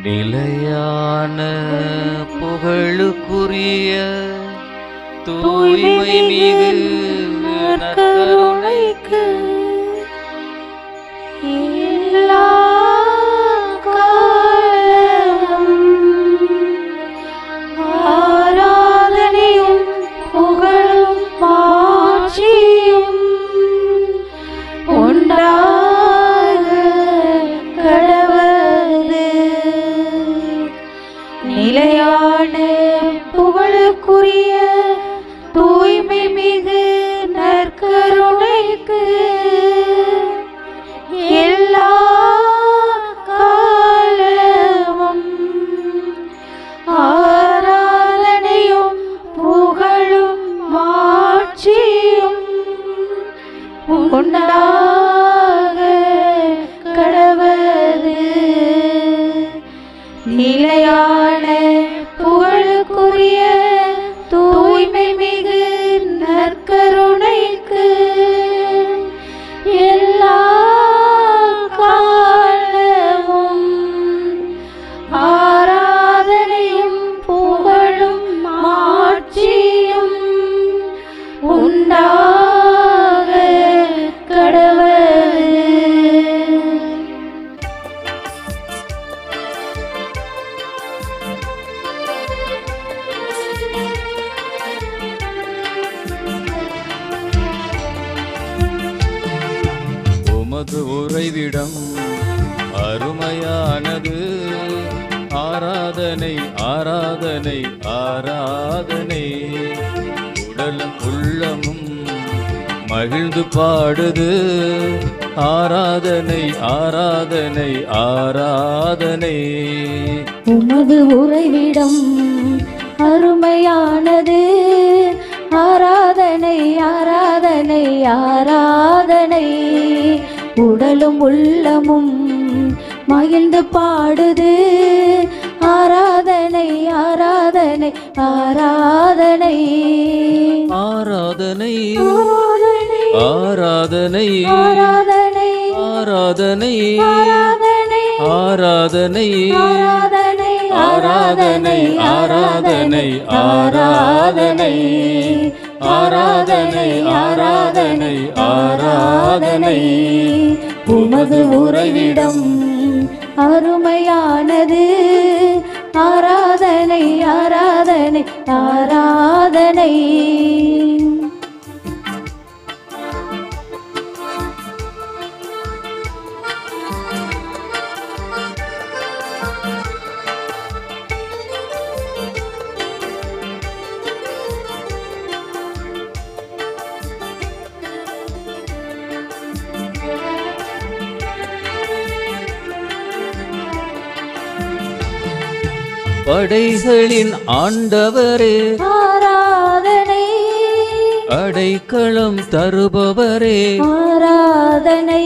நிலையான புகழுக்குரிய தூய்மை மிகு நற்கருணைக்கு எல்லா காலமும் ஆராதனையும் புகழும் மாட்சியும் உண்டாக கடவது. நிலையான புகழுக்குரிய தூய்மை மிகு நற்கருணைக்கு எல்லா காலமும் ஆராதனையும் புகழும் மாட்சியும் உண்டாக கடவது. நிலையான புகழுக்குரிய தூய்மை மிகு நற்கருணைக்கு எல்லா காலமும் ஆராதனையும் புகழும் மாட்சியும் உண்டாக கடவது. உமது உறைவிடம் அருமையானது. ஆராதனை ஆராதனை ஆராதனை. உடலும் உள்ளமும் மகிழ்ந்து பாடுது. ஆராதனை ஆராதனை ஆராதனை. உமது உறைவிடம் அருமையானது. ஆராதனை ஆராதனை ஆராதனை. உடலும் உள்ளமும் மகிழ்ந்து பாடுது. ஆராதனை ஆராதனை ஆராதனை. ஆராதனை ஆராதனை ஆராதனை ஆராதனை ஆராதனை ஆராதனை ஆராதனை ஆராதனை ஆராதனை ஆராதனை ஆராதனை ஆராதனை. உமது உறைவிடம் அருமையானது. ஆராதனை ஆராதனை ஆராதனை. படைகளின் ஆண்டவரே ஆராதனை. அடைக்கலம் தருபவரே ஆராதனை.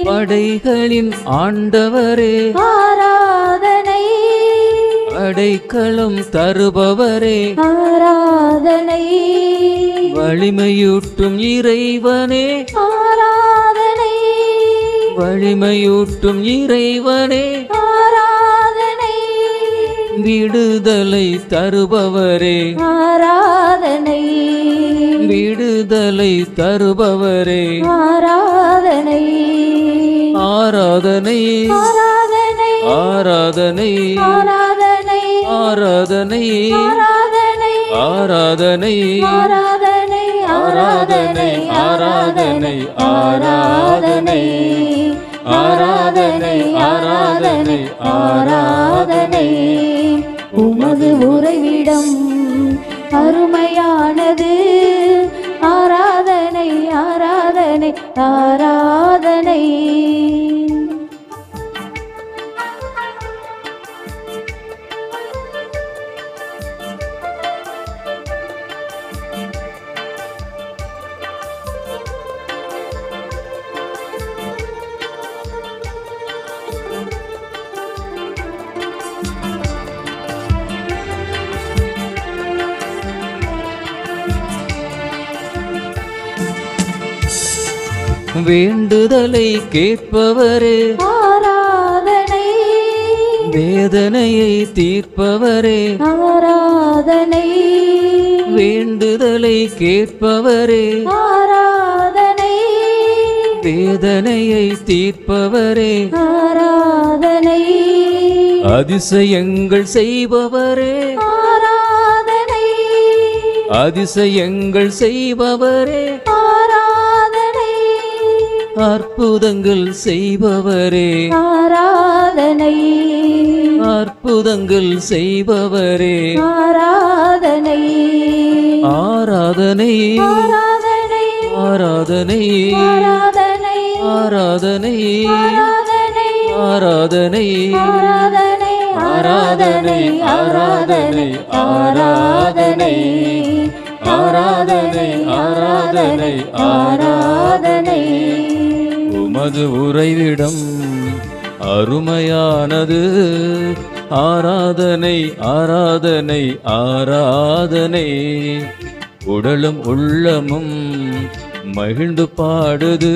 படைகளின் ஆண்டவரே ஆராதனை. அடைக்கலம் தருபவரே ஆராதனை. வலிமையூட்டும் இறைவனே ஆராதனை. வலிமையூட்டும் இறைவனே ஆராதனை. விடுதலை தருபவரே ஆராதனை. விடுதலை தருபவரே ஆராதனை. ஆராதனை ஆராதனை ஆராதனை ஆராதனை ஆராதனை ஆராதனை ஆராதனை ஆராதனை ஆராதனை ஆராதனை ஆராதனை ஆராதனை ஆராதனை ஆராதனை. உமது உறைவிடம் அருமையானது. ஆராதனை ஆராதனை ஆராதனை. வேண்டுதலை கேட்பவரே ஆராதனை வேதனையை தீர்ப்பவரே ஆராதனை வேண்டுதலை கேட்பவரே ஆராதனை வேதனையை தீர்ப்பவரே ஆராதனை அதிசயங்கள் செய்பவரே ஆராதனை அதிசயங்கள் செய்பவரே ஆராதனை அற்புதங்கள் செய்பவரே ஆராதனை அற்புதங்கள் செய்பவரே ஆராதனை ஆராதனை ஆராதனை ஆராதனை ஆராதனை ஆராதனை ஆராதனை ஆராதனை ஆராதனை ஆராதனை ஆராதனை ஆராதனை ஆராதனை ஆராதனை உமது உறைவிடம் அருமையானது ஆராதனை ஆராதனை ஆராதனை உடலும் உள்ளமும் மகிழ்ந்து பாடுது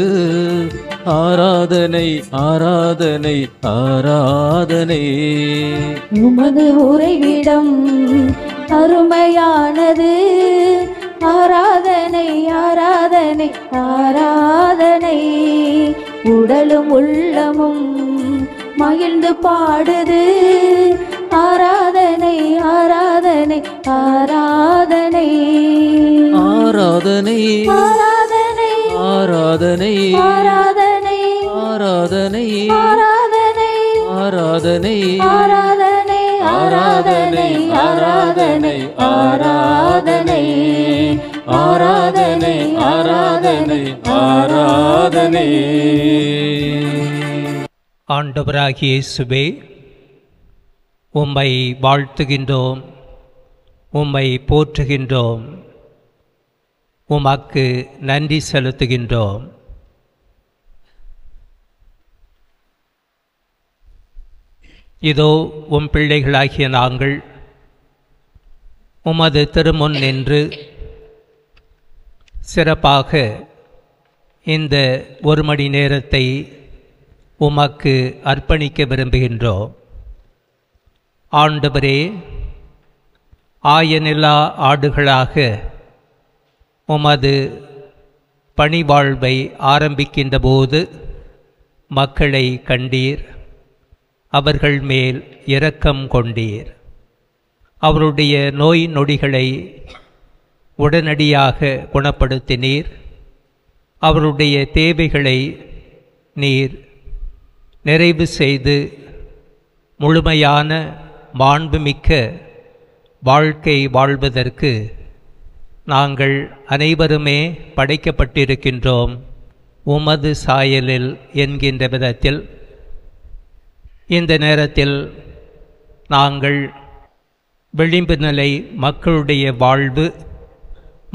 ஆராதனை ஆராதனை ஆராதனை உமது உறைவிடம் அருமையானது ஆராதனை ஆராதனை ஆராதனை உடலும் உள்ளமும் மகிழ்ந்து பாடுது ஆராதனை ஆராதனை ஆராதனை ஆராதனை ஆராதனை ஆராதனை ஆராதனை ஆராதனை ஆராதனை ஆராதனை ஆராதனை ஆராதனை ஆராதனை ஆராதனை ஆராதனை ஆராதனை ஆண்டவராகிய இயேசுவே, உம்மை வாழ்த்துகின்றோம், உம்மை போற்றுகின்றோம், உமக்கு நன்றி செலுத்துகின்றோம். இதோ உம் பிள்ளைகளாகிய நாங்கள் உமது திருமுன் நின்று சிறப்பாக இந்த ஒரு மணி நேரத்தை உமக்கு அர்ப்பணிக்க விரும்புகின்றோம். ஆண்டவரே, ஆயனில்லா ஆடுகளாக உமது பணிவாழ்வை ஆரம்பிக்கின்ற போது மக்களை கண்டீர், அவர்கள் மேல் இரக்கம் கொண்டீர், அவருடைய நோய் நொடிகளை உடனடியாக குணப்படுத்தினீர், அவருடைய தேவைகளை நீர் நிறைவு செய்து முழுமையான மாண்புமிக்க வாழ்க்கை வாழ்வதற்கு நாங்கள் அனைவருமே படைக்கப்பட்டிருக்கின்றோம் உமது சாயலில் என்கின்ற விதத்தில் இந்த நேரத்தில் நாங்கள் விளிம்பு நிலை மக்களுடைய வாழ்வு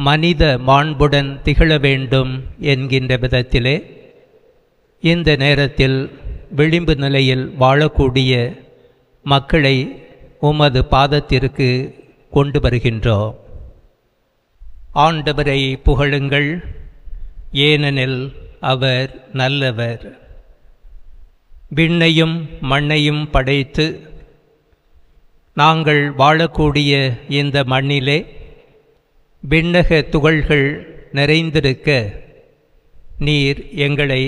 மனித மாண்புடன் திகழ வேண்டும் என்கின்ற விதத்திலே இந்த நேரத்தில் விளிம்பு நிலையில் வாழக்கூடிய மக்களை உமது பாதத்திற்கு கொண்டு வருகின்றோம். ஆண்டவரை புகழுங்கள், ஏனெனில் அவர் நல்லவர். விண்ணையும் மண்ணையும் படைத்து நாங்கள் வாழக்கூடிய இந்த மண்ணிலே விண்ணக துகள்கள் நிறைந்திருக்க நீர் எங்களை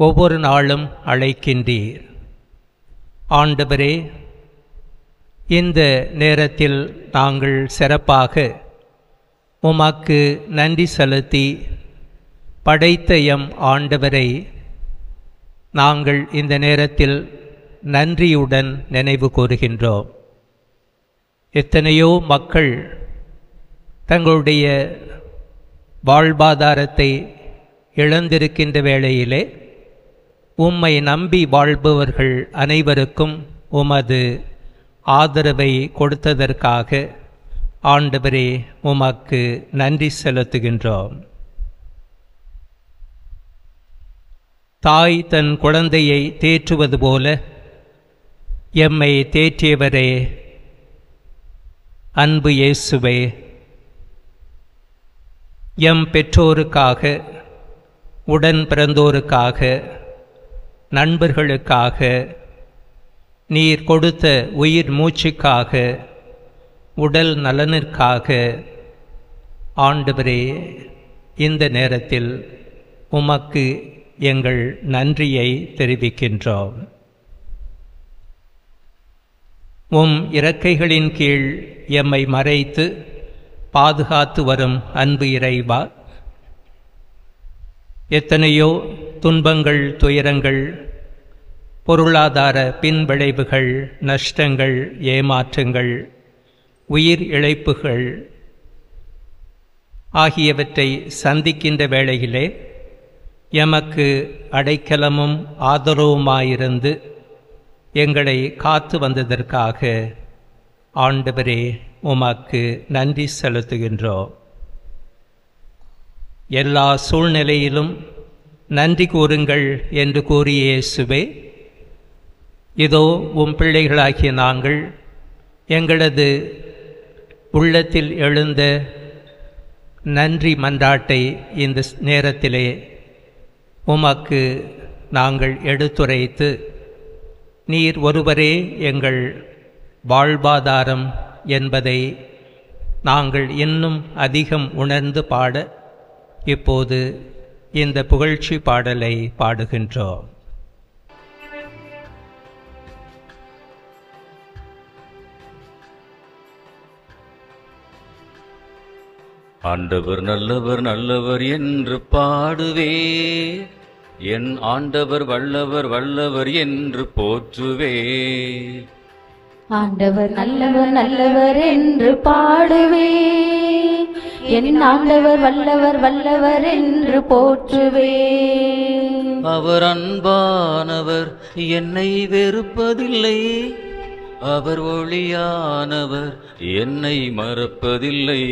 ஒவ்வொரு நாளும் அழைக்கின்றீர். ஆண்டவரே, இந்த நேரத்தில் நாங்கள் சிறப்பாக உமக்கு நன்றி செலுத்தி படைத்த எம் ஆண்டவரை நாங்கள் இந்த நேரத்தில் நன்றியுடன் நினைவு கூறுகின்றோம். எத்தனையோ மக்கள் தங்களுடைய வாழ்வாதாரத்தை இழந்திருக்கின்ற வேளையிலே உம்மை நம்பி வாழ்பவர்கள் அனைவருக்கும் உமது ஆதரவை கொடுத்ததற்காக ஆண்டவரே உமக்கு நன்றி செலுத்துகின்றோம். தாய் தன் குழந்தையை தேற்றுவது போல எம்மை தேற்றியவரே, அன்பு இயேசுவே, எம் பெற்றோருக்காக, உடன் பிறந்தோருக்காக, நண்பர்களுக்காக நீர் கொடுத்த உயிர் மூச்சுக்காக, உடல் நலனிற்காக ஆண்டவரே இந்த நேரத்தில் உமக்கு எங்கள் நன்றியை தெரிவிக்கின்றோம். உம் இறக்கைகளின் கீழ் எம்மை மறைத்து பாதுகாத்து வரும் அன்பு இறைவா, எத்தனையோ துன்பங்கள், துயரங்கள், பொருளாதார பின்விளைவுகள், நஷ்டங்கள், ஏமாற்றங்கள், உயிர் இழப்புகள் ஆகியவற்றை சந்திக்கின்ற வேளையிலே எமக்கு அடைக்கலமும் ஆதரவுமாயிருந்து எங்களை காத்து வந்ததற்காக ஆண்டவரே உமக்கு நன்றி செலுத்துகின்றோம். எல்லா சூழ்நிலையிலும் நன்றி கூறுங்கள் என்று கூறிய இயேசுவே, இதோ உம் பிள்ளைகளாகிய நாங்கள் எங்களது உள்ளத்தில் எழுந்த நன்றி மன்றாட்டை இந்த நேரத்திலே உமக்கு நாங்கள் எடுத்துரைத்து, நீர் ஒருவரே எங்கள் வாழ்வாதாரம் என்பதை நாங்கள் இன்னும் அதிகம் உணர்ந்து பாட இப்போது இந்த புகழ்ச்சி பாடலை பாடுகின்றோம். ஆண்டவர் நல்லவர் நல்லவர் என்று பாடுவே, என் ஆண்டவர் வல்லவர் வல்லவர் என்று போற்றுவே. ஆண்டவர் நல்லவர் நல்லவர் என்று பாடுவே, என் ஆண்டவர் வல்லவர் வல்லவர் என்று போற்றுவே. அவர் அன்பானவர், என்னை வெறுப்பதில்லை. அவர் ஒளியானவர், என்னை மறப்பதில்லை.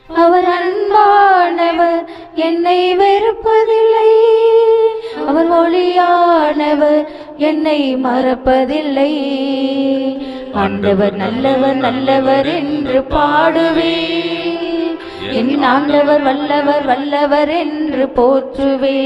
அவர் அன்பானவர், என்னை வெறுப்பதில்லை. அவர் ஒளியானவர், என்னை மறப்பதில்லை. ஆண்டவர் நல்லவர் நல்லவர் என்று பாடுவே, என் ஆண்டவர் வல்லவர் வல்லவர் என்று போற்றுவே.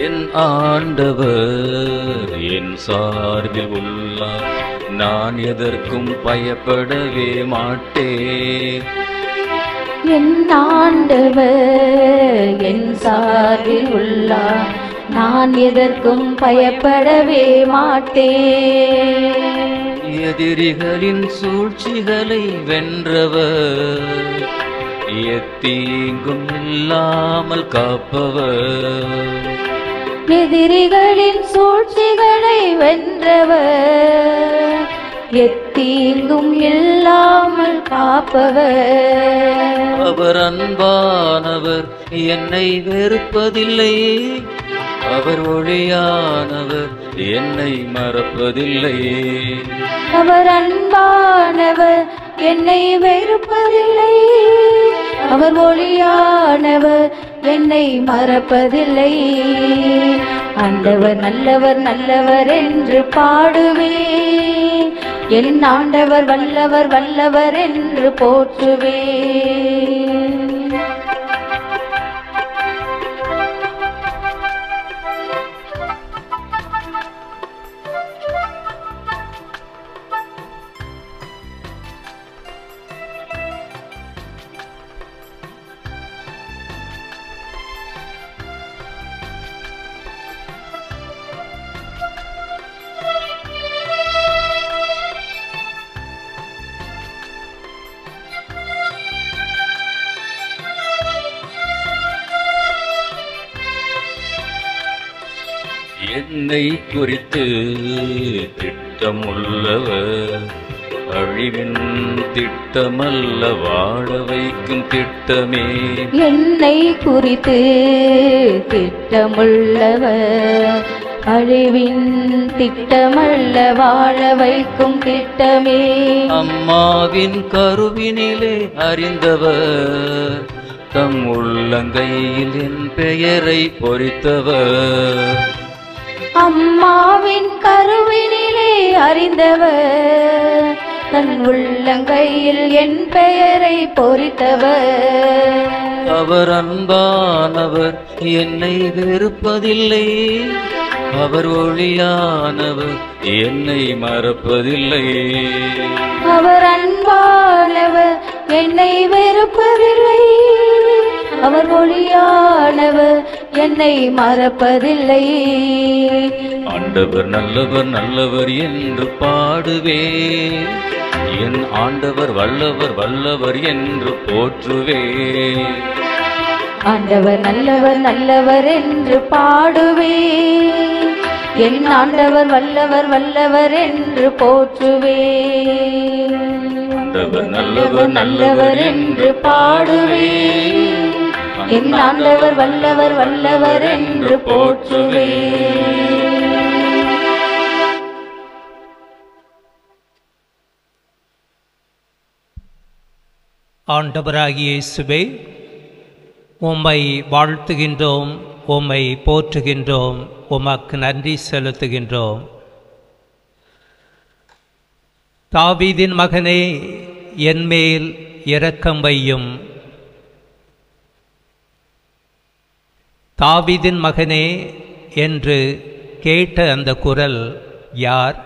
என் ஆண்டவர் என் சார்பில் உள்ளார், நான் எதற்கும் பயப்படவே மாட்டேன். என் ஆண்டவர் என் சார்பில் உள்ளார், நான் எதற்கும் பயப்படவே மாட்டேன். எதிரிகளின் சூழ்ச்சிகளை வென்றவர், எத்தீங்கும் இல்லாமல் காப்பவர். எதிரிகளின் சூழ்ச்சிகளை வென்றவர், எத்தீங்கும் இல்லாமல் காப்பவர். அவர் அன்பானவர், என்னை வெறுப்பதில்லை. அவர் ஒளியானவர், என்னை மறப்பதில்லை. அவர் அன்பானவர், என்னை வெறுப்பதில்லை. அவர் ஒளியானவர், என்னை மறப்பதில்லை. ஆண்டவர் நல்லவர் நல்லவர் என்று பாடுவே, என் ஆண்டவர் வல்லவர் வல்லவர் என்று போற்றுவே. என்னை குறித்து திட்டமுள்ளவர், அழிவின் திட்டமல்ல வாழ வைக்கும் திட்டமே. என்னை குறித்து திட்டமுள்ளவர் அழிவின் திட்டமல்ல வாழ வைக்கும் திட்டமே. அம்மாவின் கருவினிலே அறிந்தவர் தம் உள்ளங்கையில் என் பெயரை பொறித்தவர். அம்மாவின் கருவினிலே அறிந்தவர் தன் உள்ளங்கையில் என் பெயரை பொறித்தவர். அவர் அன்பானவர் என்னை வெறுப்பதில்லை, அவர் ஒளியானவர் என்னை மறப்பதில்லை. அவர் அன்பானவர் என்னை வெறுப்பதில்லை, அவர் ஒளியானவர் என்னை மறப்பதில்லை. ஆண்டவர் நல்லவர் நல்லவர் என்று பாடுவேன், என் ஆண்டவர் வல்லவர் வல்லவர் என்று போற்றுவேன். ஆண்டவர் நல்லவர் நல்லவர் என்று பாடுவேன், என் ஆண்டவர் வல்லவர் வல்லவர் என்று போற்றுவேன். ஆண்டவர் நல்லவர் நல்லவர் என்று பாடுவேன், என் ஆண்டவர் வல்லவர் வல்லவர் என்று போற்றுவேன். ஆண்டவராகிய இயேசுவே, உம்மை வாழ்த்துகின்றோம், உம்மை போற்றுகின்றோம், உமக்கு நன்றி செலுத்துகின்றோம். தாவீதின் மகனே, என்மேல் இரக்கம் வையும். தாவீதின் மகனே என்று கேட்ட அந்த குரல் யார்?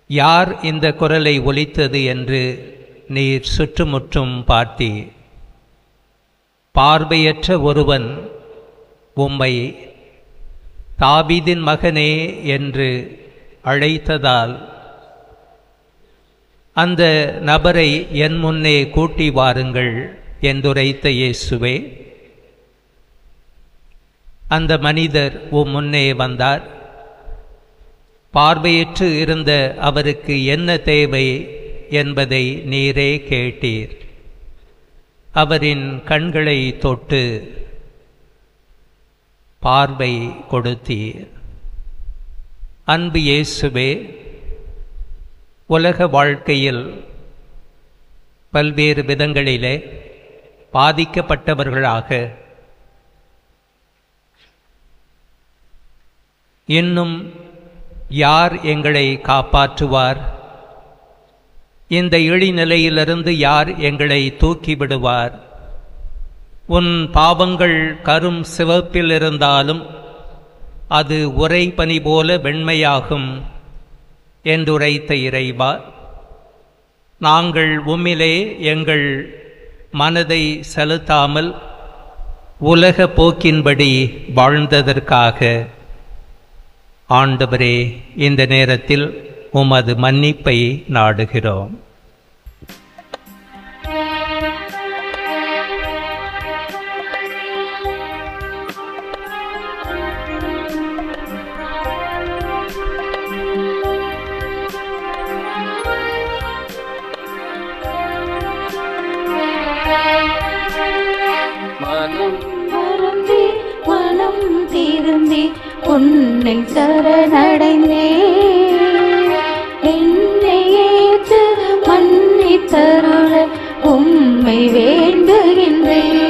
யார் இந்த குரலை ஒலித்தது என்று நீர் சுற்றுமுற்றும் பார்த்தீர். பார்வையற்ற ஒருவன் உம்மை தாவீதின் மகனே என்று அழைத்ததால் அந்த நபரை என் முன்னே கூட்டி வாருங்கள் என்றுரைத்த இயேசுவே, அந்த மனிதர் உம் முன்னே வந்தார். பார்வையற்று இருந்த அவருக்கு என்ன தேவை என்பதை நீரே கேட்டீர். அவரின் கண்களை தொட்டு பார்வை கொடுத்தீர். அன்பு இயேசுவே, உலக வாழ்க்கையில் பல்வேறு விதங்களிலே பாதிக்கப்பட்டவர்களாக இன்னும் யார் எங்களை காப்பாற்றுவார்? இந்த இழிநிலையிலிருந்து யார் எங்களை தூக்கிவிடுவார்? உன் பாவங்கள் கரும் சிவப்பில் இருந்தாலும் அது உறை பனி போல வெண்மையாகும் என்றுரைத்த இறைவா, நாங்கள் உம்மிலே எங்கள் மனதை செலுத்தாமல் உலக போக்கின்படி வாழ்ந்ததற்காக ஆண்டவரே, இந்த நேரத்தில் உமது மன்னிப்பை நாடுகிறோம். மனம் திருந்தி உன்னை சரணடைந்தே, என்னை ஏற்று மன்னித்தருள உம்மை வேண்டுகின்றேன்.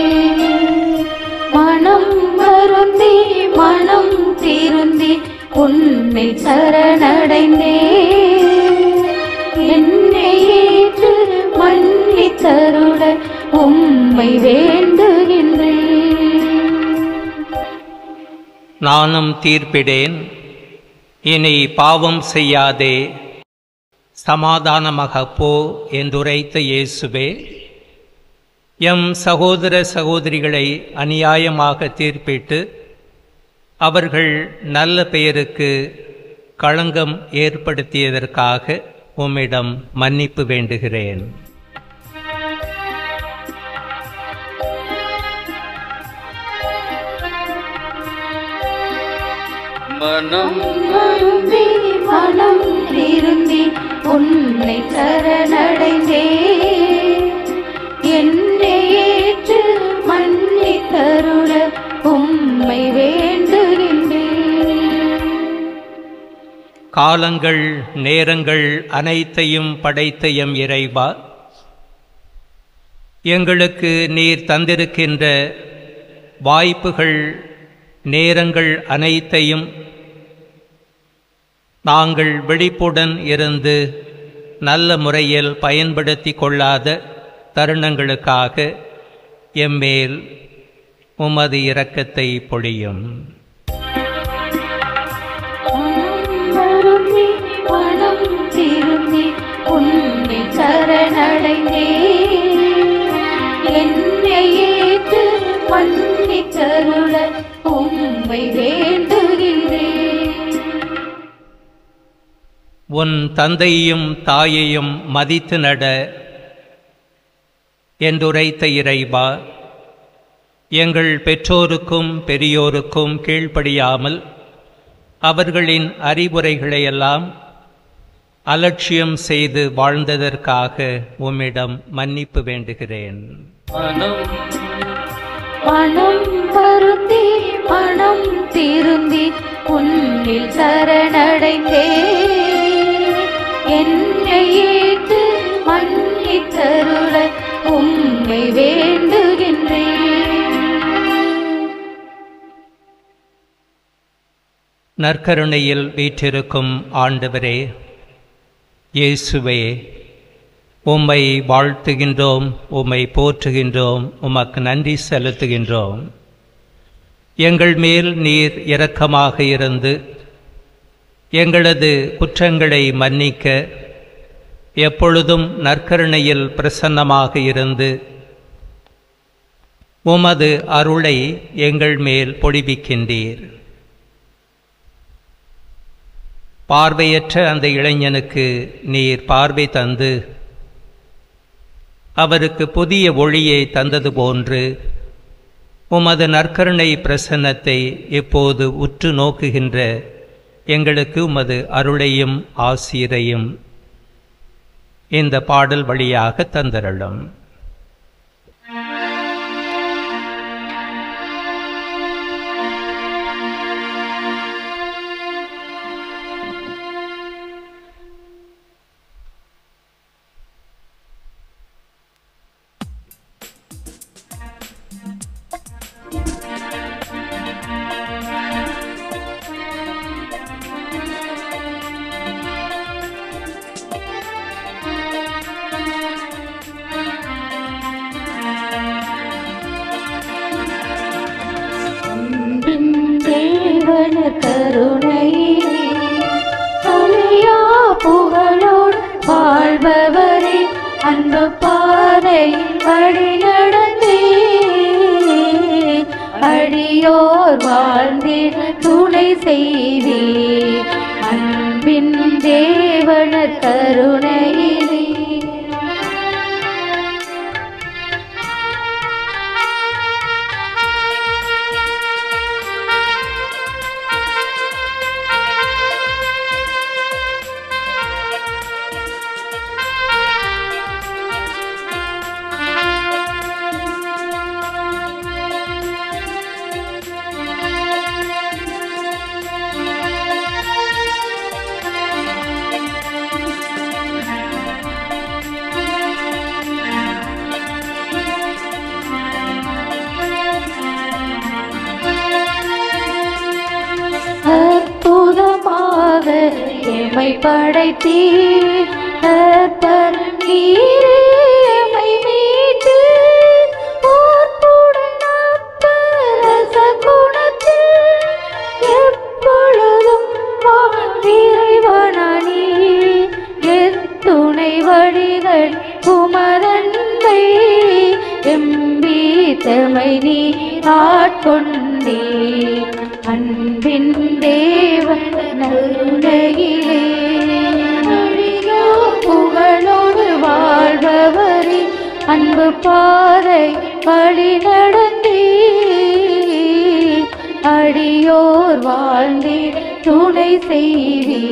மனம் வருந்தி மனம் திருந்தி உன்னை சரணடைந்தே, என்னை ஏற்று மன்னித்தருள உம்மை வேண்டுகின்றேன். நானும் தீர்ப்பிடேன், இனி பாவம் செய்யாதே, சமாதானமாக போ என்றுரைத்த இயேசுவே, எம் சகோதர சகோதரிகளை அநியாயமாக தீர்ப்பிட்டு அவர்கள் நல்ல பெயருக்கு களங்கம் ஏற்படுத்தியதற்காக உம்மிடம் மன்னிப்பு வேண்டுகிறேன். மனம் வருந்தி மனம் திருந்தி உன்னை சரணடைந்தேன். என்னை ஏற்று மன்னித்தருள உம்மை வேண்டுகின்றேன். காலங்கள் நேரங்கள் அனைத்தையும் படைத்த எம் இறைவா, எங்களுக்கு நீர் தந்திருக்கின்ற வாய்ப்புகள் நேரங்கள் அனைத்தையும் நாங்கள் விழிப்புடன் இருந்து நல்ல முறையில் பயன்படுத்தி கொள்ளாத தருணங்களுக்காக எம்மேல் உமது இரக்கத்தை பொழியும். மனம் திரும்பி உன்னை சரணடைந்தேன். என்னை ஏற்று மன்னித்தருள உம்மை வேண்டுகின்றேன். உன் தந்தையும் தாயையும் மதித்து நட என்றுரைத்த இறைவா, எங்கள் பெற்றோருக்கும் பெரியோருக்கும் கீழ்ப்படியாமல் அவர்களின் அறிவுரைகளையெல்லாம் அலட்சியம் செய்து வாழ்ந்ததற்காக உம்மிடம் மன்னிப்பு வேண்டுகிறேன். மனம் வருந்தி மனம் திருந்தி உன்னில் சரணடைந்தேன். என்னை ஏற்று மன்னித்தருள உம்மை வேண்டுகின்றேன். நற்கருணையில் வீற்றிருக்கும் ஆண்டவரே, இயேசுவே, உம்மை வாழ்த்துகின்றோம், உம்மை போற்றுகின்றோம், உமக்கு நன்றி செலுத்துகின்றோம். எங்கள் மேல் நீர் இரக்கமாக இருந்து எங்களது குற்றங்களை மன்னிக்க எப்பொழுதும் நற்கருணையில் பிரசன்னமாக இருந்து உமது அருளை எங்கள் மேல் பொழிவிக்கின்றீர். பார்வையற்ற அந்த இளைஞனுக்கு நீர் பார்வை தந்து அவருக்கு புதிய ஒளியை தந்தது போன்று உமது நற்கருணை பிரசன்னத்தை இப்போது உற்று நோக்குகின்ற எங்களுக்கு உமது அருளையும் ஆசீரையும் இந்த பாடல் வழியாக தந்தருளும். கருணையிலே அழியா புகழோடு வாழ்பவரே, அன்பு பாதையில் வழி நடந்தே அடியோர் வாழ்ந்திட துணை செய்தே. அன்பின் தேவன கருணையிலே அற்புதமாக எமை படைத்தீர். நீரை மீட்டு போர்ப்புடன் அப்பரச குணத்தில் எப்பொழுதும் இறைவனானி எத்துணை வழிகள் குமரன்மை எம்பி தமை நீ ஆட்கொண்டே. அன்பின் தேவன் நருணையிலே அழியா புகழோடு வாழ்பவரே, அன்பு பாதை வழி நடந்தே அடியோர் வாழ்ந்தே துணை செய்தே.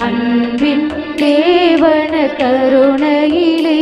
அன்பின் தேவன கருணையிலே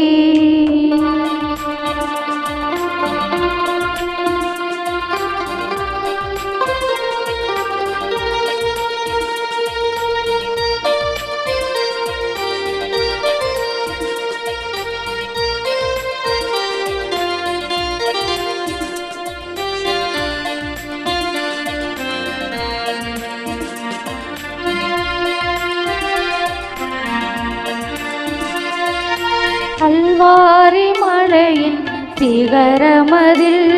கல்வாரி மலையின் சிகரமதில்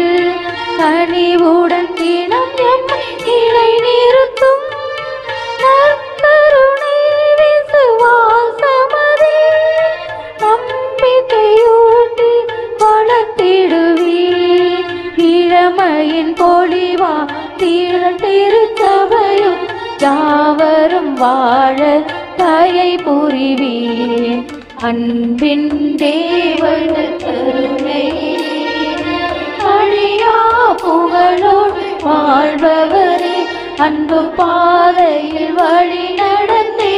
கனிவுடன் தினம் எம்மை நிலை நிறுத்தும் நற்கருணை விசுவாசமதில் நம்பிக்கையூட்டி வளர்த்திடுவீர். இளமையின் பொழிவா திருச்சபையும் யாவரும் வாழ தயை புரிவீர். அன்பின் தேவன கருணையிலே அழியா புகழோடு வாழ்பவரே, அன்பு பாதையில் வழி நடந்தே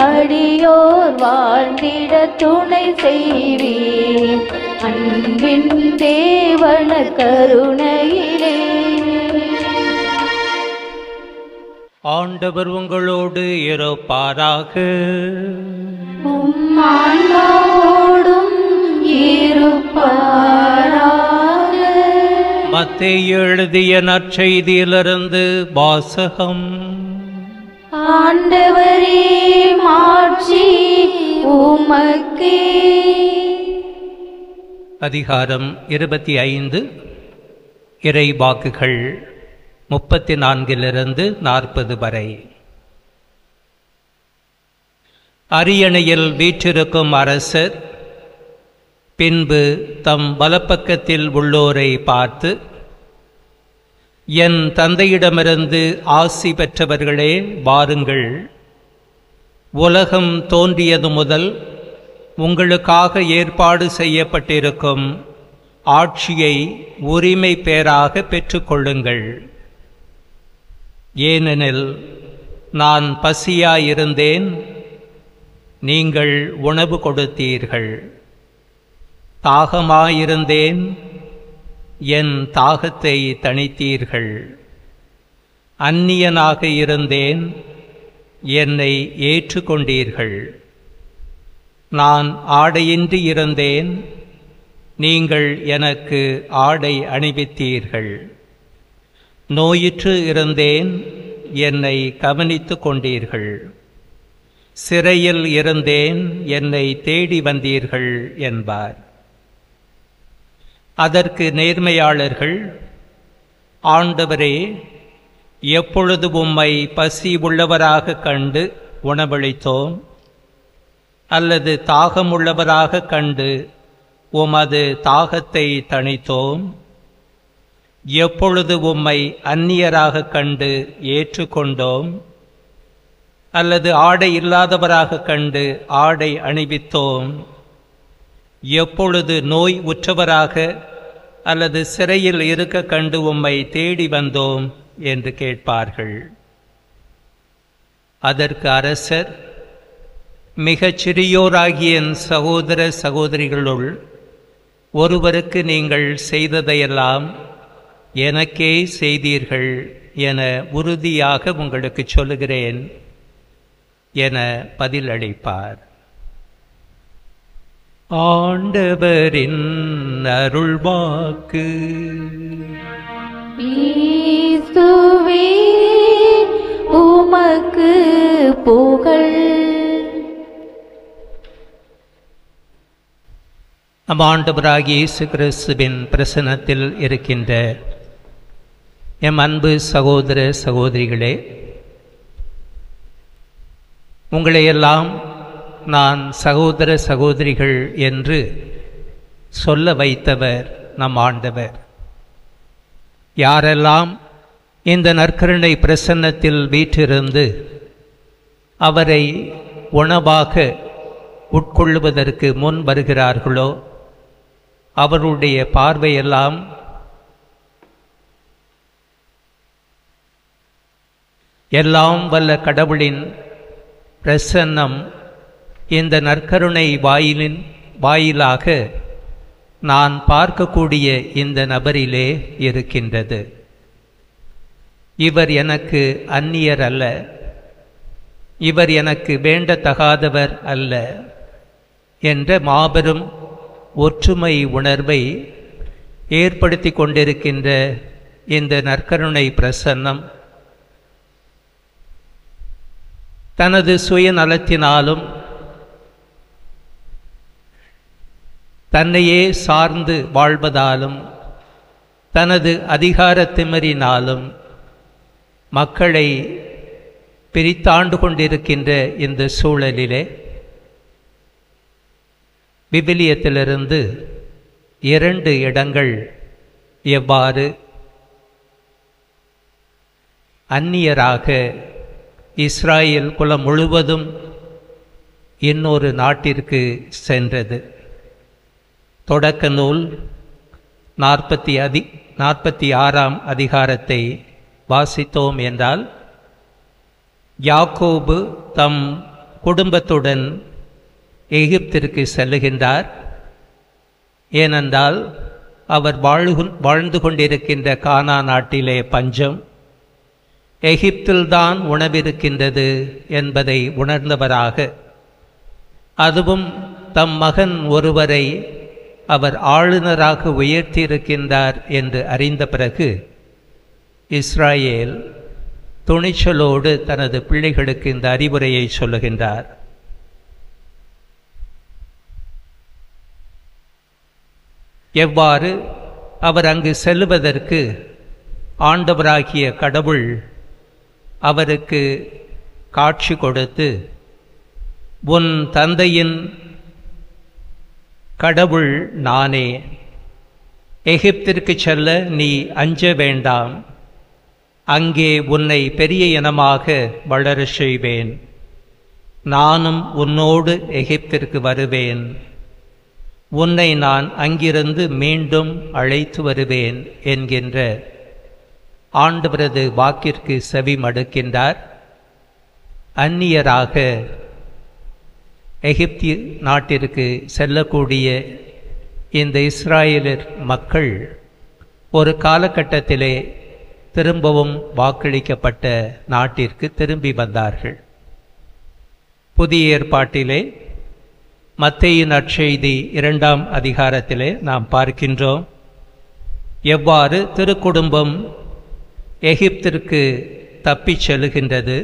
அடியோர் வாழ்ந்திட துணை செய்வீர். அன்பின் தேவன கருணையிலே ஆண்டவர் உங்களோடு இருப்பாராக. உம் ஆன்மாவோடும் இருப்பாராக. மத்தேயு எழுதிய நற்செய்தியிலிருந்து வாசகம். ஆண்டவரே மாட்சி உமக்கே. அதிகாரம் 25 இறைவாக்குகள் 34 40 வரை. அரியணையில் வீற்றிருக்கும் அரசர் பின்பு தம் வலப்பக்கத்தில் உள்ளோரை பார்த்து, என் தந்தையிடமிருந்து ஆசி பெற்றவர்களே வாருங்கள், உலகம் தோன்றியது முதல் உங்களுக்காக ஏற்பாடு செய்யப்பட்டிருக்கும் ஆட்சியை உரிமை பேராக பெற்றுக்கொள்ளுங்கள். ஏனெனில் நான் பசியாயிருந்தேன், நீங்கள் உணவு கொடுத்தீர்கள். தாகமாயிருந்தேன், என் தாகத்தை தணித்தீர்கள். அந்நியனாக இருந்தேன், என்னை ஏற்றுக்கொண்டீர்கள். நான் ஆடையின்றி இருந்தேன், நீங்கள் எனக்கு ஆடை அணிவித்தீர்கள். நோயுற்று இருந்தேன், என்னை கவனித்து கொண்டீர்கள். சிறையில் இருந்தேன், என்னை தேடி வந்தீர்கள் என்பார். அதற்கு நேர்மையாளர்கள், ஆண்டவரே, எப்பொழுது உம்மை பசி உள்ளவராக கண்டு உணவளித்தோம், அல்லது தாகமுள்ளவராக கண்டு உமது தாகத்தை தணித்தோம்? எப்பொழுது உம்மை அந்நியராக கண்டு ஏற்றுக்கொண்டோம், அல்லது ஆடை இல்லாதவராக கண்டு ஆடை அணிவித்தோம்? எப்பொழுது நோய் உற்றவராக அல்லது சிறையில் இருக்க கண்டு உம்மை தேடி வந்தோம் என்று கேட்பார்கள். அதற்கு அரசர், மிகச் சிறியோராகிய என் சகோதர சகோதரிகளுள் ஒருவருக்கு நீங்கள் செய்ததையெல்லாம் எனக்கே செய்தீர்கள் என உறுதியாக உங்களுக்கு சொல்லுகிறேன் என பதிலளிப்பார். ஆண்டவரின் அருள்வாக்கு. கிறிஸ்துவே உமக்கு புகழ். நம் ஆண்டவராகிய இயேசு கிறிஸ்துவின் பிரசன்னத்தில் இருக்கின்ற எம் அன்பு சகோதர சகோதரிகளே, உங்களையெல்லாம் நான் சகோதர சகோதரிகள் என்று சொல்ல வைத்தவர் நம் ஆண்டவர். யாரெல்லாம் இந்த நற்கருணை பிரசன்னத்தில் வீற்றிருந்து அவரை உணவாக உட்கொள்ளுவதற்கு முன் வருகிறார்களோ அவருடைய பார்வையெல்லாம் எல்லாம் வல்ல கடவுளின் பிரசன்னம் இந்த நற்கருணை வாயிலாக நான் பார்க்கக்கூடிய இந்த நபரிலே இருக்கின்றது. இவர் எனக்கு அந்நியர் அல்ல, இவர் எனக்கு வேண்டத்தகாதவர் அல்ல என்ற மாபெரும் ஒற்றுமை உணர்வை ஏற்படுத்தி கொண்டிருக்கின்ற இந்த நற்கருணை பிரசன்னம் தனது சுயநலத்தினாலும் தன்னையே சார்ந்து வாழ்வதாலும் தனது அதிகார திமிரினாலும் மக்களை பிரித்தாண்டு கொண்டிருக்கின்ற இந்த சூழலிலே விவிலியத்திலிருந்து 2 இடங்கள் எவ்வாறு அந்நியராக இஸ்ராயேல் குலம் முழுவதும் இன்னொரு நாட்டிற்கு சென்றது. தொடக்க நூல் 46ஆம் அதிகாரத்தை வாசித்தோம் என்றால், யாக்கோபு தம் குடும்பத்துடன் எகிப்திற்கு செல்லுகின்றார். ஏனென்றால் அவர் வாழ்ந்து கொண்டிருக்கின்ற கானா நாட்டிலே பஞ்சம், எகிப்தில்தான் உணவிருக்கின்றது என்பதை உணர்ந்தவராக, அதுவும் தம் மகன் ஒருவரை அவர் ஆளுநராக உயர்த்தியிருக்கின்றார் என்று அறிந்த பிறகு இஸ்ராயேல் துணிச்சலோடு தனது பிள்ளைகளுக்கு இந்த அறிவுரையை சொல்லுகின்றார். எவ்வாறு அவர் அங்கு செல்லுவதற்கு ஆண்டவராகிய கடவுள் அவருக்கு காட்சி கொடுத்து, உன் தந்தையின் கடவுள் நானே, எகிப்திற்கு செல்ல நீ அஞ்ச வேண்டாம், அங்கே உன்னை பெரிய இனமாக வளரச் செய்வேன், நானும் உன்னோடு எகிப்திற்கு வருவேன், உன்னை நான் அங்கிருந்து மீண்டும் அழைத்து வருவேன் என்கின்ற ஆண்டவரது வாக்கிற்கு செவி மடுக்கின்றார். அந்நியராக எகிப்திய நாட்டிற்கு செல்லக்கூடிய இந்த இஸ்ராயேலர் மக்கள் ஒரு காலகட்டத்திலே திரும்பவும் வாக்களிக்கப்பட்ட நாட்டிற்கு திரும்பி வந்தார்கள். புதிய ஏற்பாட்டிலே மத்தேயு நற்செய்தி 2ஆம் அதிகாரத்திலே நாம் பார்க்கின்றோம், எவ்வாறு திருக்குடும்பம் எகிப்திற்கு தப்பிச் செல்லுகின்றது.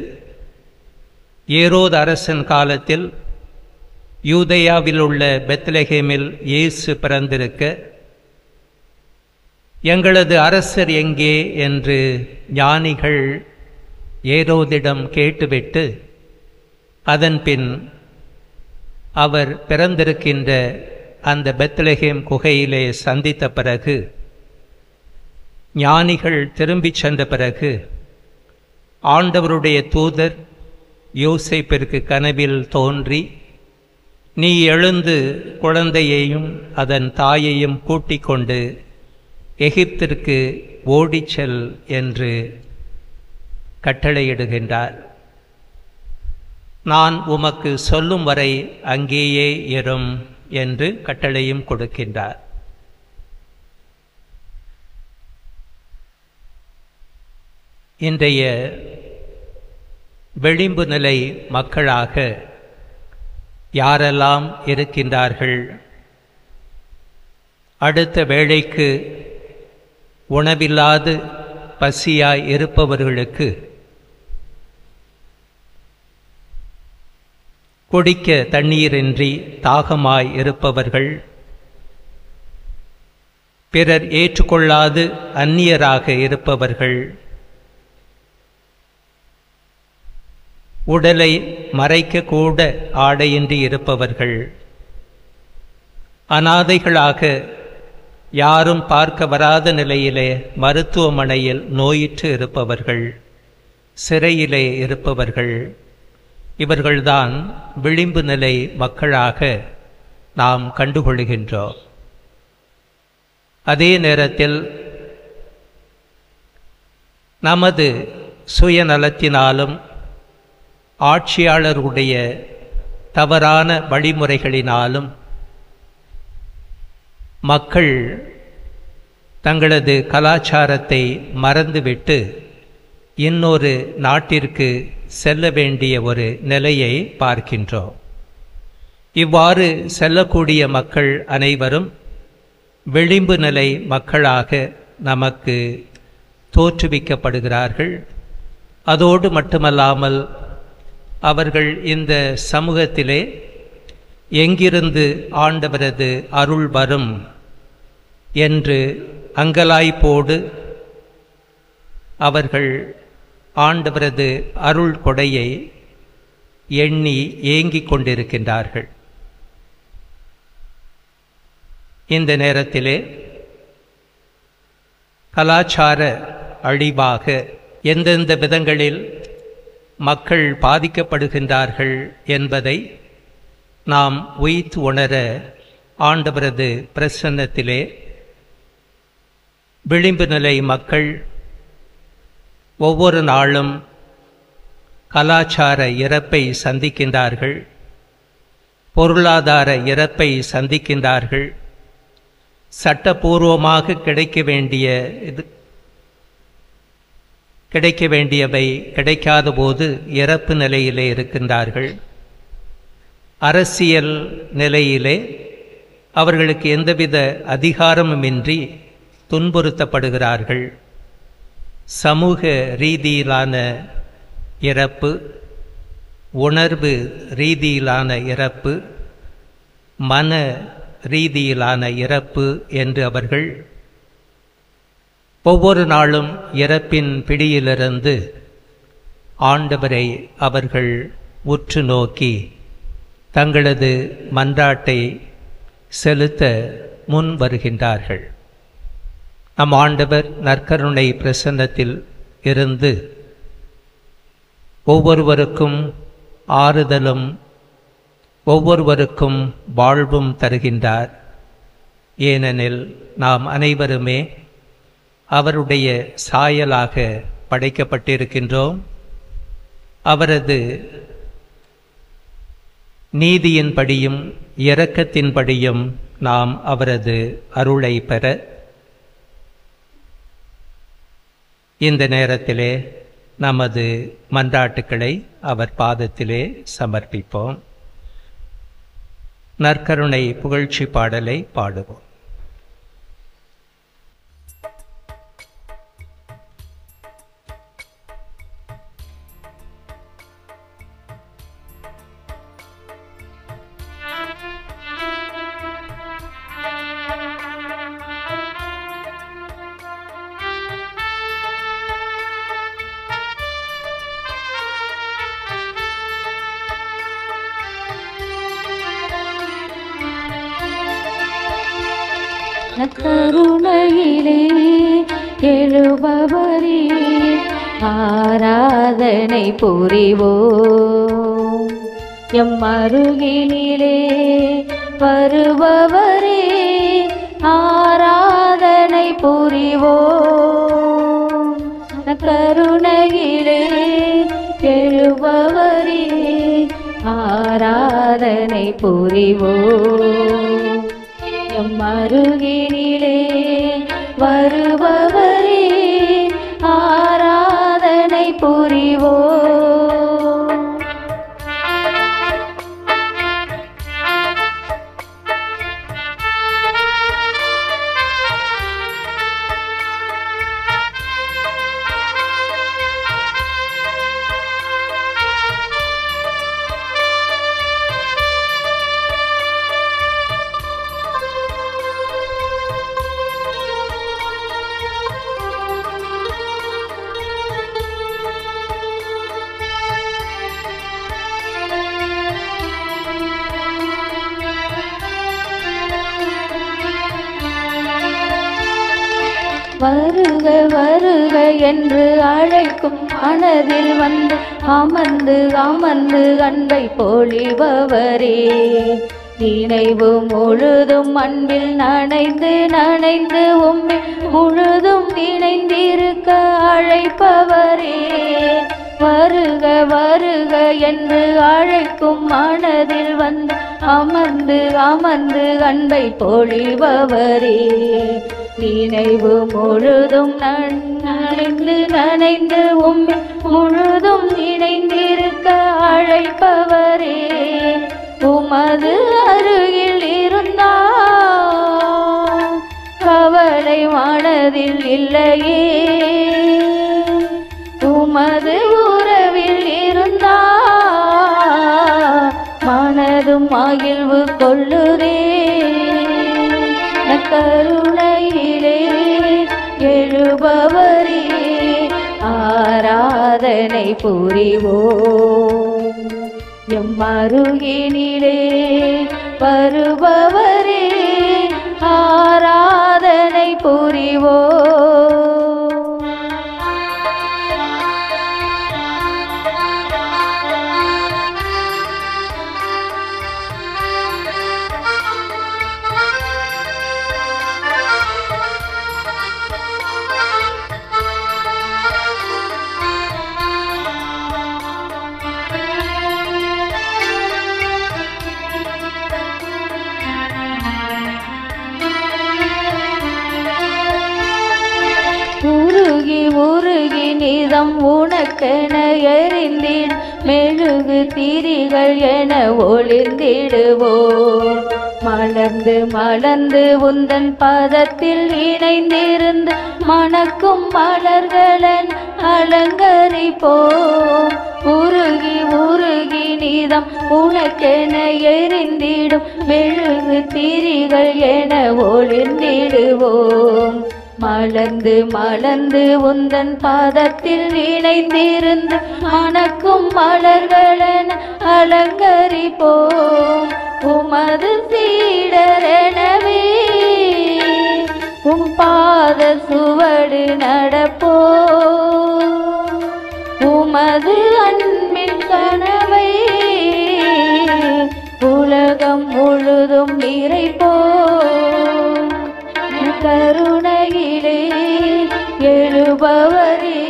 ஏரோது அரசன் காலத்தில் யூதேயாவில் உள்ள பெத்லெகேமில் இயேசு பிறந்திருக்க, எங்களது அரசர் எங்கே என்று ஞானிகள் ஏரோதிடம் கேட்டுவிட்டு, அதன்பின் அவர் பிறந்திருக்கின்ற அந்த பெத்லெகேம் குகையிலே சந்தித்த பிறகு, ஞானிகள் திரும்பிச் சென்ற பிறகு, ஆண்டவருடைய தூதர் யோசேப்பிற்கு கனவில் தோன்றி, நீ எழுந்து குழந்தையையும் அதன் தாயையும் கூட்டிக் கொண்டு எகிப்திற்கு ஓடிச் செல் என்று கட்டளையிடுகின்றார். நான் உமக்கு சொல்லும் வரை அங்கேயே இரும் என்று கட்டளையும் கொடுக்கின்றார். இன்றைய விளிம்பு நிலை மக்களாக யாரெல்லாம் இருக்கின்றார்கள்? அடுத்த வேளைக்கு உணவில்லாது பசியாய் இருப்பவர்களுக்கு குடிக்க தண்ணீரின்றி தாகமாய் இருப்பவர்கள், பிறர் ஏற்றுக்கொள்ளாது அந்நியராக இருப்பவர்கள், உடலை மறைக்க கூட ஆடையின்றி இருப்பவர்கள், அனாதைகளாக யாரும் பார்க்க வராத நிலையிலே மருத்துவமனையில் நோயுற்று இருப்பவர்கள், சிறையிலே இருப்பவர்கள், இவர்கள்தான் விளிம்பு நிலை மக்களாக நாம் கண்டுகொள்கின்றோம். அதே நேரத்தில் நமது சுயநலத்தினாலும் ஆட்சியாளருடைய தவறான வழிமுறைகளினாலும் மக்கள் தங்களது கலாச்சாரத்தை மறந்துவிட்டு இன்னொரு நாட்டிற்கு செல்ல வேண்டிய ஒரு நிலையை பார்க்கின்றோம். இவ்வாறு செல்லக்கூடிய மக்கள் அனைவரும் விளிம்பு நிலை மக்களாக நமக்கு தோற்றுவிக்கப்படுகிறார்கள். அதோடு மட்டுமல்லாமல் அவர்கள் இந்த சமூகத்திலே எங்கிருந்து ஆண்டவரது அருள் வரும் என்று அங்கலாய்ப்போடு அவர்கள் ஆண்டவரது அருள் கொடையை எண்ணி ஏங்கிக் கொண்டிருக்கின்றார்கள். இந்த நேரத்திலே கலாச்சார அழிவாக எந்தெந்த விதங்களில் மக்கள் பாதிக்கப்படுகின்றார்கள் என்பதை நாம் உய்த்து உணர ஆண்டவரது பிரசன்னத்திலே விளிம்பு நிலை மக்கள் ஒவ்வொரு நாளும் கலாச்சார இறப்பை சந்திக்கின்றார்கள், பொருளாதார இறப்பை சந்திக்கின்றார்கள், சட்டபூர்வமாக கிடைக்க வேண்டியவை கிடைக்காத போது இறப்பு நிலையிலே இருக்கின்றார்கள். அரசியல் நிலையிலே அவர்களுக்கு எந்தவித அதிகாரமுமின்றி துன்புறுத்தப்படுகிறார்கள். சமூக ரீதியிலான இறப்பு, உணர்வு ரீதியிலான இறப்பு, மன ரீதியிலான இறப்பு என்று அவர்கள் ஒவ்வொரு நாளும் இறப்பின் பிடியிலிருந்து ஆண்டவரை அவர்கள் உற்று நோக்கி தங்களது மன்றாட்டை செலுத்த முன் வருகின்றார்கள். நம் ஆண்டவர் நற்கருணை பிரசன்னத்தில் இருந்து ஒவ்வொருவருக்கும் ஆறுதலும் ஒவ்வொருவருக்கும் வாழ்வும் தருகின்றார். ஏனெனில் நாம் அனைவருமே அவருடைய சாயலாக படைக்கப்பட்டிருக்கின்றோம். அவரது நீதியின்படியும் இரக்கத்தின்படியும் நாம் அவரது அருளை பெற இந்த நேரத்திலே நமது மன்றாட்டுக்களை அவர் பாதத்திலே சமர்ப்பிப்போம். நற்கருணை புகழ்ச்சி பாடலை பாடுவோம். கருணையிலே எழுபவரே ஆராதனை புரிவோம். எம் அருகினிலே வருபவரே ஆராதனை புரிவோம். கருணையிலே எழுபவரே ஆராதனை புரிவோம். எம் அருகினிலே வருபவரே ஆராதனை புரிவோம். வருக வருக என்று அழைக்கும் மனதில் வந்து அமர்ந்து அமர்ந்து அன்பை பொழிபவரே, நினைவு முழுதும் அன்பில் நனைந்து நனைந்து உம்மில் முழுதும் நினைந்திருக்க அழைப்பவரே, வருக வருக என்று அழைக்கும் மனதில் வந்து அமர்ந்து அமர்ந்து அன்பை பொழிபவரே நினைவு முழுதும் நனைந்து நனைந்து உம்மில் முழுதும் இணைந்திருக்க அழைப்பவரே உமது அருகில் இருந்தால் கவலை மனதில் இல்லையே உமது உறவில் இருந்தால் மனதும் மகிழ்வு கொள்ளுதே கருணையிலே எழுபவரே ஆராதனை புரிவோம் எம்மருகினிலே வருபவரே ஆராதனை புரிவோம் உருகி நிதம் உனக்கென எரிந்திட மெழுகு திரிகள் என ஒளிர்ந்திடுவோம் மலர்ந்து மலர்ந்து உந்தன் பதத்தில் இணைந்திருந்து மணக்கும் மலர்களன் அலங்கரிப்போம் உருகி நிதம் உனக்கென எரிந்திடும் மெழுகு திரிகள் என ஒளிர்ந்திடுவோம் மலர்ந்து மலர்ந்து உந்தன் பாதத்தில் இணைந்திருந்து மணக்கும் மலர்களென அலங்கரிப்போம் உமது சீடரெனவே உம் பாத சுவடு நடப்போம் உமது அன்பின் கனவை உலகம் முழுதும் நிறைப்போம் கருணையிலே எழுபவரே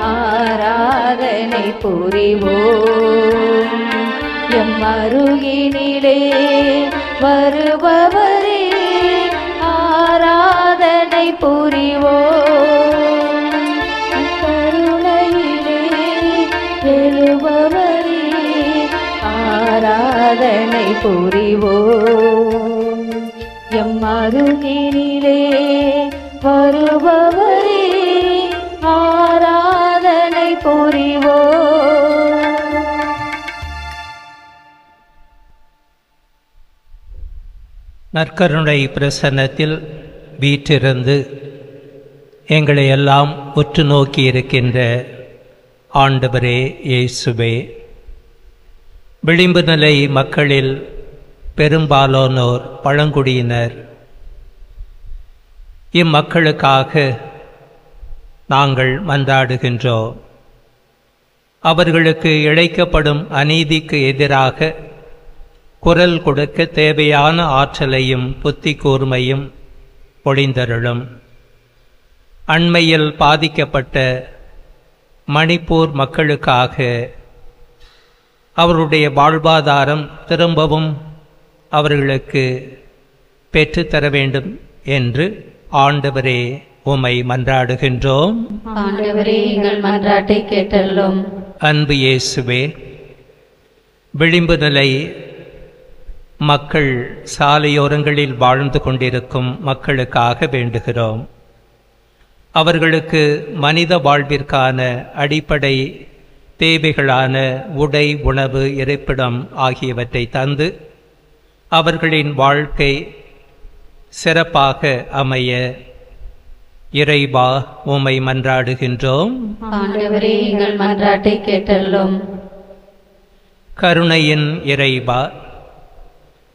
ஆராதனை புரிவோம் எம்மருகினிலே வருபவரே ஆராதனை புரிவோம் கருணையிலே எழுபவரே ஆராதனை புரிவோம் எம்மருகினிலே வருபவரே ஆராதனை புரிவோம். நற்கருணை பிரசன்னத்தில் வீற்றிருந்து எங்களை எல்லாம் உற்று நோக்கி இருக்கின்ற ஆண்டவரே இயேசுவே, விளிம்பு நிலை மக்களில் பெரும்பாலானோர் பழங்குடியினர். இம்மக்களுக்காக நாங்கள் மன்றாடுகின்றோம். அவர்களுக்கு இழைக்கப்படும் அநீதிக்கு எதிராக குரல் கொடுக்க தேவையான ஆற்றலையும் புத்தி கூர்மையும் பொழிந்தருளும். அண்மையில் பாதிக்கப்பட்ட மணிப்பூர் மக்களுக்காக அவருடைய வாழ்வாதாரம் திரும்பவும் அவர்களுக்கு பெற்றுத்தர வேண்டும் என்று ஆண்டவரே உம்மை மன்றாடுகின்றோம். ஆண்டவரே, எங்கள் மன்றாட்டை கேட்டருளும். அன்பு இயேசுவே, விளிம்பு நிலை மக்கள் சாலையோரங்களில் வாழ்ந்து கொண்டிருக்கும் மக்களுக்காக வேண்டுகிறோம். அவர்களுக்கு மனித வாழ்விற்கான அடிப்படை தேவைகளான உடை, உணவு, இருப்பிடம் ஆகியவற்றை தந்து அவர்களின் வாழ்க்கை சிறப்பாக அமைய இறைவா உம்மை மன்றாடுகின்றோம். ஆண்டவரே, எங்கள் மன்றாட்டை கேட்டருளும். கருணையின் இறைவா,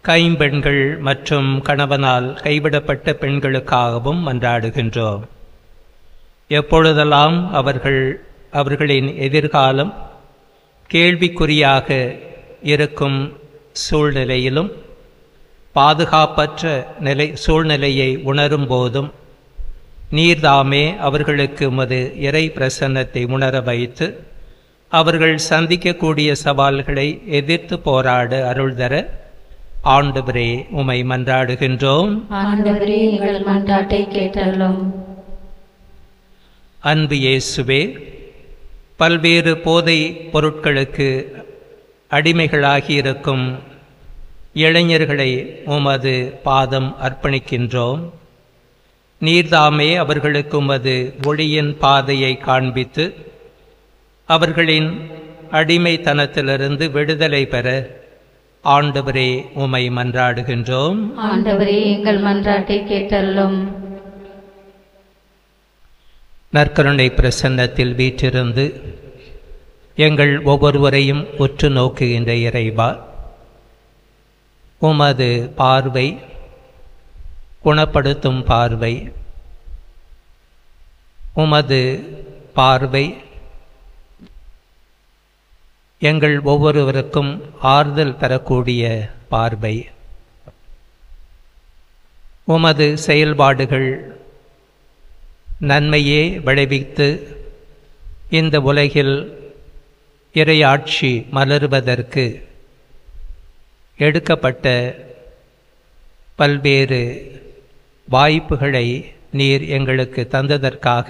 கைம்பெண்கள் மற்றும் கணவனால் கைவிடப்பட்ட பெண்களுக்காகவும் மன்றாடுகின்றோம். எப்பொழுதெல்லாம் அவர்களின் எதிர்காலம் கேள்விக்குறியாக இருக்கும் சூழ்நிலையிலும் பாதுகாப்பற்ற சூழ்நிலையை உணரும் போதும் நீர்தாமே அவர்களுக்கு உமது இறை பிரசன்னத்தை உணர வைத்து அவர்கள் சந்திக்கக்கூடிய சவால்களை எதிர்த்து போராட அருள் தர ஆண்டவரே உமை மன்றாடுகின்றோம். ஆண்டவரே எங்கள் மன்றாட்டை கேட்டருளும். அன்பு இயேசுவே, பல்வேறு போதை பொருட்களுக்கு அடிமைகளாகி இருக்கும் இளைஞர்களை உமது பாதம் அர்ப்பணிக்கின்றோம். நீர்தாமே அவர்களுக்கு உமது ஒளியின் பாதையை காண்பித்து அவர்களின் அடிமைத்தனத்திலிருந்து விடுதலை பெற ஆண்டவரே உமை மன்றாடுகின்றோம். ஆண்டவரே எங்கள் மன்றாட்டை கேட்டருளும். நற்கருணை பிரசன்னத்தில் வீற்றிருந்து எங்கள் ஒவ்வொருவரையும் உற்று நோக்குகின்ற இறைவா, உமது பார்வை குணப்படுத்தும் பார்வை, உமது பார்வை எங்கள் ஒவ்வொருவருக்கும் ஆறுதல் தரக்கூடிய பார்வை. உமது செயல்பாடுகள் நன்மையே விளைவித்து இந்த உலகில் இறையாட்சி மலருவதற்கு எடுக்கப்பட்ட பல்வேறு வாய்ப்புகளை நீர் எங்களுக்கு தந்ததற்காக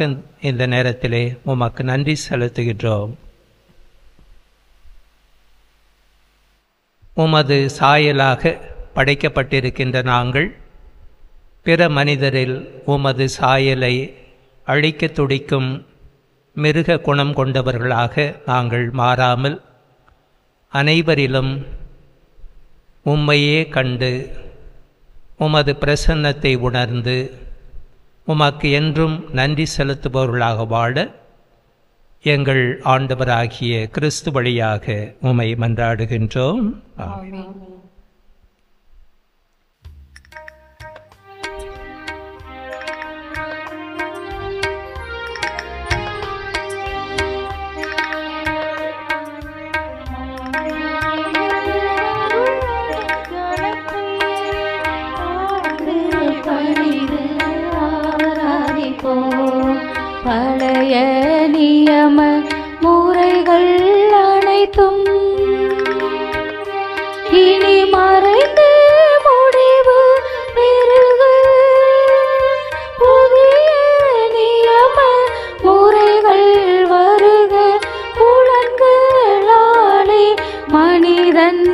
இந்த நேரத்திலே உமக்கு நன்றி செலுத்துகின்றோம். உமது சாயலாக படைக்கப்பட்டிருக்கின்ற நாங்கள் பிற மனிதரில் உமது சாயலை அழிக்க துடிக்கும் மிருக குணம் கொண்டவர்களாக நாங்கள் மாறாமல் அனைவரிலும் உம்மையே கண்டு உமது பிரசன்னத்தை உணர்ந்து உமக்கு என்றும் நன்றி செலுத்துபவர்களாக வாழ எங்கள் ஆண்டவராகிய கிறிஸ்து வழியாக உம்மை மன்றாடுகின்றோம். ஆமென். பழைய நியம முறைகள் அனைத்தும் இனி மறைந்து முடிவு பெறுக. புதிய நியம முறைகள் வருக. புலன்களாலே மனிதன்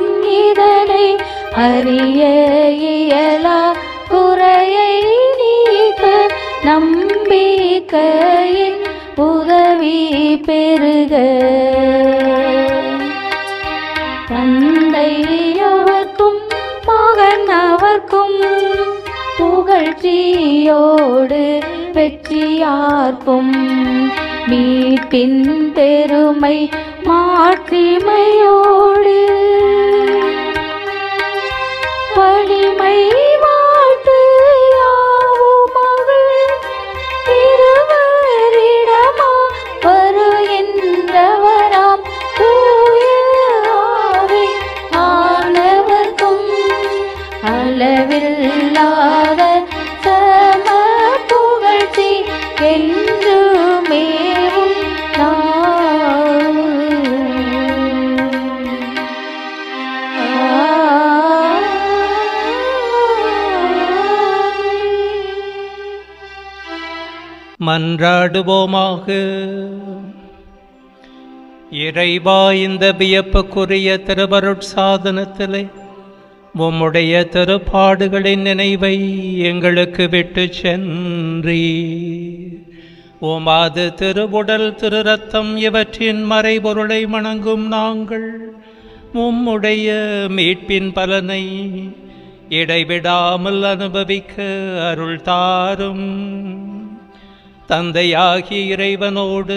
இதனை அறிய இயலா. குறையை நீக்க நம்பிக்கையின் உதவி பெறுக. தந்தை அவர்க்கும் மகன் அவர்க்கும் புகழ்ச்சியோடு வெற்றியார்க்கும் மீட்பின் பெருமை மாட்சிமையோடு வலிமை வாழ்த்து யாவுமகள் இருவரிடமா வருகின்றவராம் தூய ஆவி ஆனவர்க்கும் அளவில்லாத சம புகழ்ச்சி என்றுமேவும் மன்றாடுவோமாக. இறைவா, இந்த வியப்புக்குரிய திருவருட்சாதனத்திலே உம்முடைய திருப்பாடுகளின் நினைவை எங்களுக்கு விட்டு சென்றி உமாது திருவுடல் திரு ரத்தம் இவற்றின் மறைபொருளை வணங்கும் நாங்கள் உம்முடைய மீட்பின் பலனை இடைவிடாமல் அனுபவிக்க அருள் தாரும். தந்தையாகிய இறைவனோடு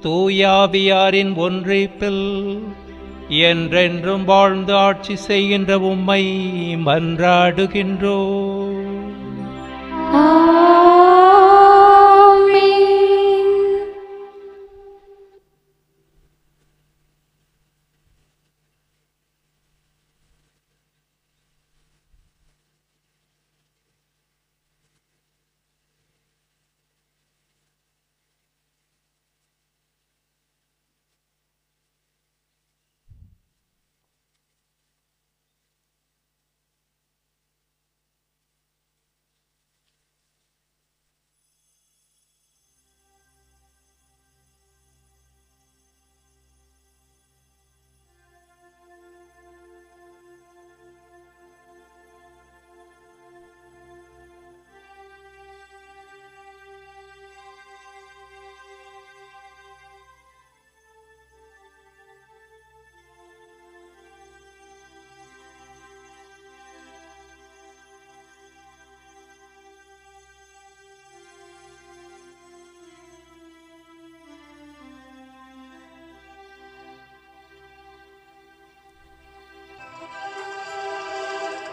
தூயாவியாரின் ஒன்றிப்பில் என்றென்றும் வாழ்ந்து ஆட்சி செய்கின்ற உம்மை மன்றாடுகின்றோம்.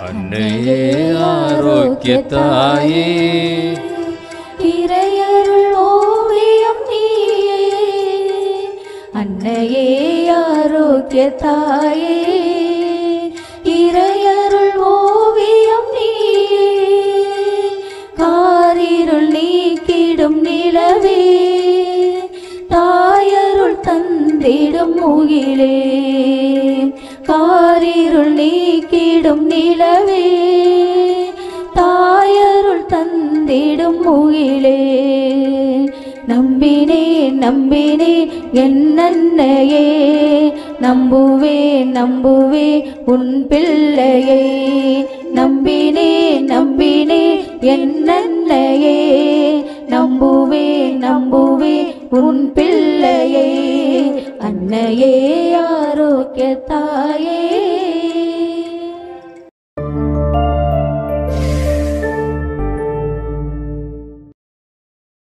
அன்னையே ஆரோக்கிய தாயே, இறையருள் ஓவியம் நீயே. அன்னையே ஆரோக்கிய தாயே, இறையருள் ஓவியம் நீயே. காரிருள் நீக்கிடும் நிலவே, தாயருள் தந்திடும் முகிலே. காரிருள் நீக்கிடும் நிலவே, தாயருள் தந்திடும் முகிலே. நம்பினேன் நம்பினேன் என் அன்னையே, நம்புவேன் நம்புவேன் உன் பிள்ளையை. நம்பினேன் நம்பினேன் என் அன்னையே, நம்புவேன் நம்புவேன் உன் பிள்ளையை. அன்னையே ஆரோக்கிய தாயே.